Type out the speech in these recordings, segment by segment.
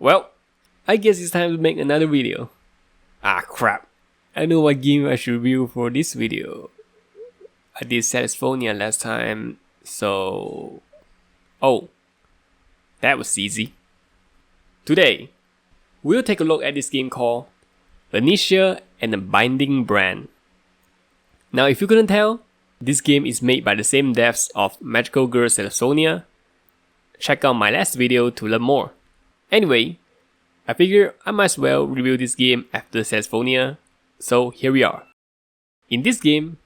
Well, I guess it's time to make another video. Ah crap, I know what game I should review for this video. I did California last time, so... Oh, that was easy. Today, we'll take a look at this game called Enishia and the Binding Brand. Now if you couldn't tell, this game is made by the same devs of Magical Girl California. Check out my last video to learn more. Anyway, I figure I might as well review this game after California, so here we are. In this game,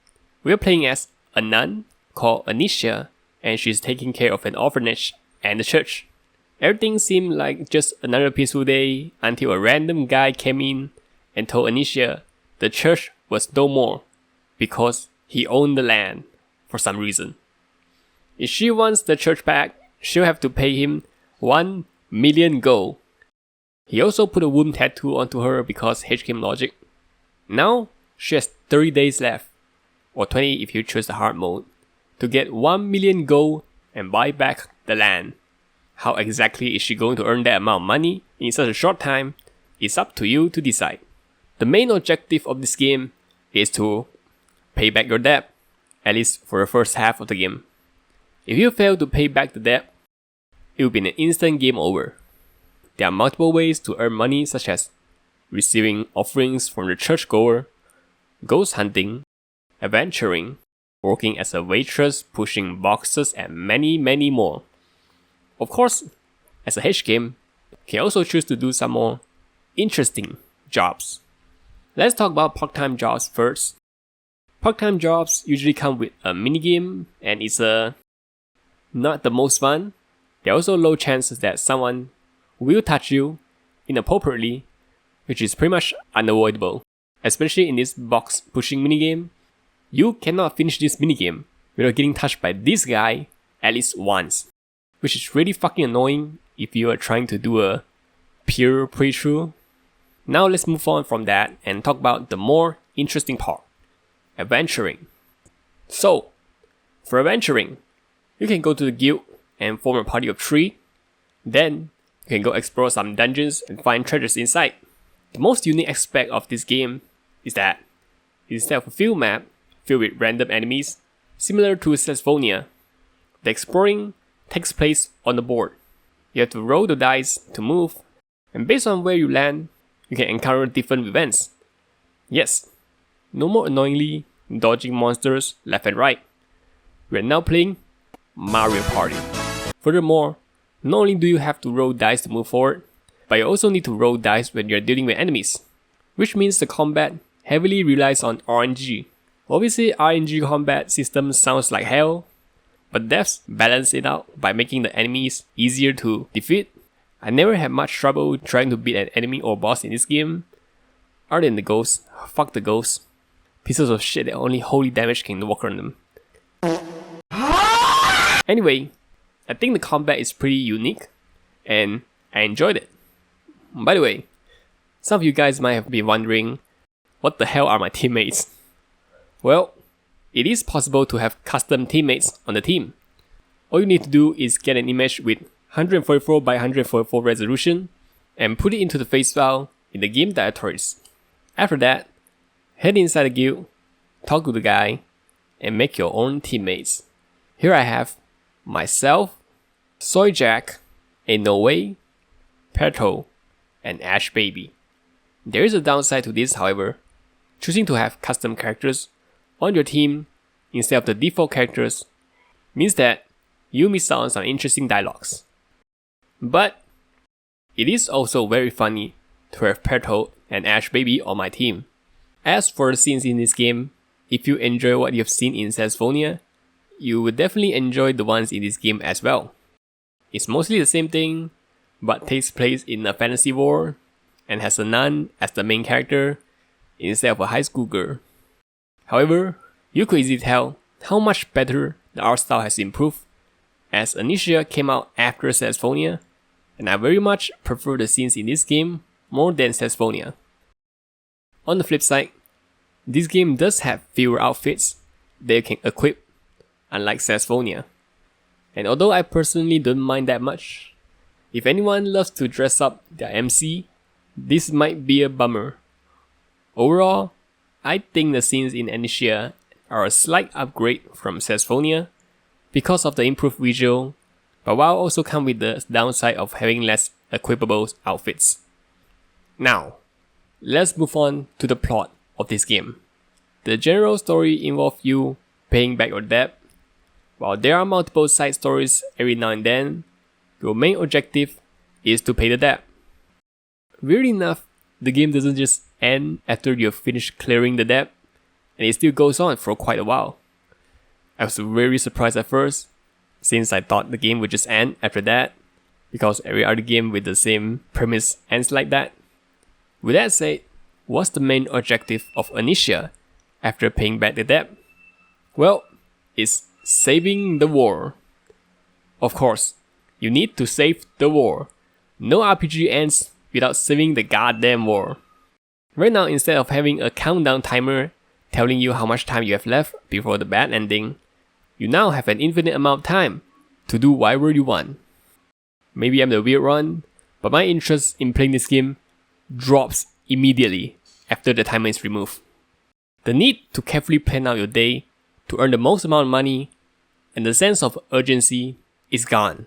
we are playing as a nun called Enishia, and she's taking care of an orphanage and a church. Everything seemed like just another peaceful day until a random guy came in and told Enishia the church was no more because he owned the land for some reason. If she wants the church back, she'll have to pay him 1 million gold. He also put a womb tattoo onto her because HKM logic. Now, she has 30 days left, or 20 if you choose the hard mode, to get 1 million gold and buy back the land. How exactly is she going to earn that amount of money in such a short time? It's up to you to decide. The main objective of this game is to pay back your debt, at least for the first half of the game. If you fail to pay back the debt, it will be an instant game over. There are multiple ways to earn money, such as receiving offerings from the churchgoer, ghost hunting, adventuring, working as a waitress, pushing boxes, and many more. Of course, as a H game, you can also choose to do some more interesting jobs. Let's talk about part-time jobs first. Part-time jobs usually come with a minigame, and it's not the most fun. There are also low chances that someone will touch you inappropriately, which is pretty much unavoidable. Especially in this box pushing minigame, you cannot finish this minigame without getting touched by this guy at least once, which is really fucking annoying if you are trying to do a pure playthrough. Now let's move on from that and talk about the more interesting part, adventuring. So, for adventuring, you can go to the guild and form a party of 3. Then, you can go explore some dungeons and find treasures inside. The most unique aspect of this game is that instead of a field map filled with random enemies, similar to California, the exploring takes place on the board. You have to roll the dice to move, and based on where you land, you can encounter different events. Yes, no more annoyingly dodging monsters left and right. We are now playing Mario Party. Furthermore, not only do you have to roll dice to move forward, but you also need to roll dice when you're dealing with enemies, which means the combat heavily relies on RNG. Obviously, RNG combat system sounds like hell, but devs balance it out by making the enemies easier to defeat. I never had much trouble trying to beat an enemy or boss in this game, other than the ghosts. Fuck the ghosts. Pieces of shit that only holy damage can walk on them. Anyway, I think the combat is pretty unique, and I enjoyed it. By the way, some of you guys might have been wondering, what the hell are my teammates? Well, it is possible to have custom teammates on the team. All you need to do is get an image with 144 by 144 resolution and put it into the face file in the game directories. After that, head inside the guild, talk to the guy, and make your own teammates. Here I have myself, Soy Jack, Inoue, Petal, and Ash Baby. There is a downside to this, however. Choosing to have custom characters on your team instead of the default characters means that you miss out on some interesting dialogues. But it is also very funny to have Petal and Ash Baby on my team. As for the scenes in this game, if you enjoy what you've seen in California, you will definitely enjoy the ones in this game as well. It's mostly the same thing, but takes place in a fantasy world and has a nun as the main character instead of a high school girl. However, you could easily tell how much better the art style has improved, as Enishia came out after California, and I very much prefer the scenes in this game more than California. On the flip side, this game does have fewer outfits that you can equip, unlike California. And although I personally don't mind that much, If anyone loves to dress up their MC, this might be a bummer. Overall, I think the scenes in Enishia are a slight upgrade from Saxophonia because of the improved visual, but while also come with the downside of having less equipable outfits. Now, let's move on to the plot of this game. The general story involves you paying back your debt. While there are multiple side stories every now and then, your main objective is to pay the debt. Weirdly enough, the game doesn't just end after you've finished clearing the debt, and it still goes on for quite a while. I was very surprised at first, since I thought the game would just end after that, because every other game with the same premise ends like that. With that said, what's the main objective of Enishia after paying back the debt? Well, it's saving the war. Of course, you need to save the war. No RPG ends without saving the goddamn war. Right now, instead of having a countdown timer telling you how much time you have left before the bad ending, you now have an infinite amount of time to do whatever you want. Maybe I'm the weird one, but my interest in playing this game drops immediately after the timer is removed. The need to carefully plan out your day to earn the most amount of money and the sense of urgency is gone.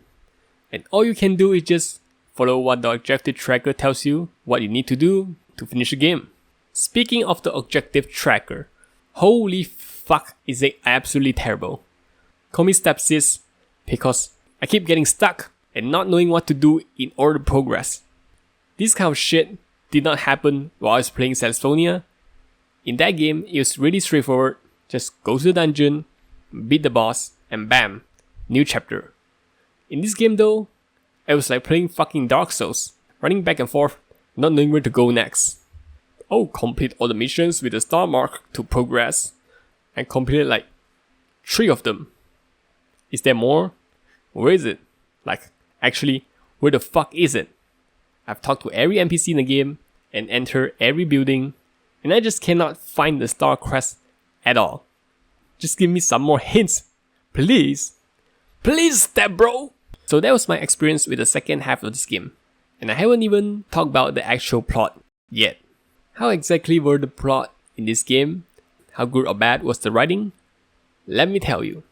And all you can do is just follow what the objective tracker tells you what you need to do to finish the game. Speaking of the objective tracker, holy fuck is it absolutely terrible. Call me stepsis because I keep getting stuck and not knowing what to do in order to progress. This kind of shit did not happen while I was playing Saxophonia. In that game, it was really straightforward. Just go to the dungeon, beat the boss, and bam, new chapter. In this game though, it was like playing fucking Dark Souls, running back and forth, not knowing where to go next. Oh, complete all the missions with a star mark to progress, and completed like 3 of them. Is there more? Where is it? Like, actually, where the fuck is it? I've talked to every NPC in the game and entered every building, and I just cannot find the star crest at all. Just give me some more hints, please. Please, step bro! So that was my experience with the second half of this game, and I haven't even talked about the actual plot yet. How exactly were the plot in this game? How good or bad was the writing? Let me tell you.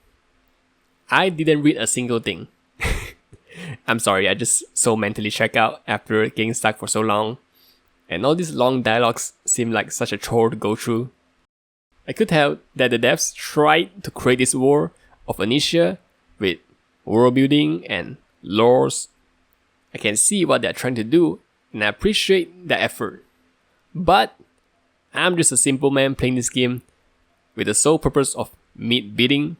I didn't read a single thing. I'm sorry, I just so mentally checked out after getting stuck for so long, and all these long dialogues seem like such a chore to go through. I could tell that the devs tried to create this war of Enishia with world building and lores. I can see what they're trying to do, and I appreciate the effort. But I'm just a simple man playing this game with the sole purpose of meat beating,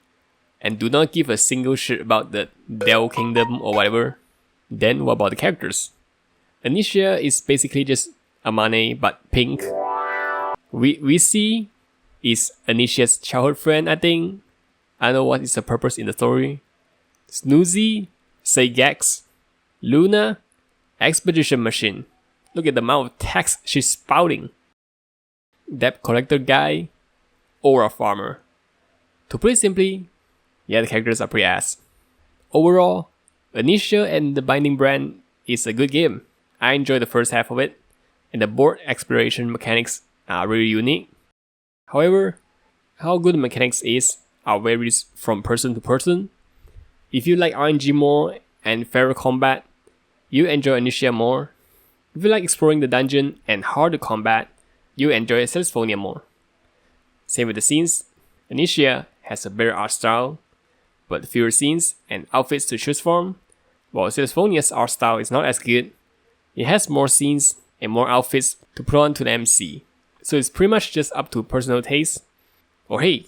and do not give a single shit about the Del Kingdom or whatever. Then what about the characters? Enishia is basically just Amane but pink. We see is Anishia's childhood friend, I think. I don't know what is the purpose in the story. Snoozy, Saygax, Luna, Expedition Machine. Look at the amount of text she's spouting. Debt collector guy, or a farmer. To put it simply, yeah, the characters are pretty ass. Overall, Enishia and the Binding Brand is a good game. I enjoyed the first half of it, and the board exploration mechanics are really unique. However, how good the mechanics is varies from person to person. If you like RNG more and fairer combat, you enjoy Enishia more. If you like exploring the dungeon and harder combat, you enjoy Saxophonia more. Same with the scenes, Enishia has a better art style, but fewer scenes and outfits to choose from, while Saxophonia's art style is not as good. It has more scenes and more outfits to put on to the MC, so it's pretty much just up to personal taste. Or hey,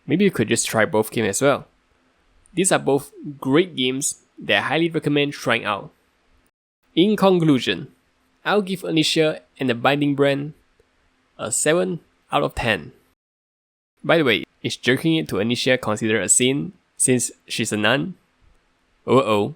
maybe you could just try both games as well. These are both great games that I highly recommend trying out. In conclusion, I'll give Enishia and the Binding Brand a 7 out of 10. By the way, is jerking it to Enishia considered a sin since she's a nun? Uh-oh.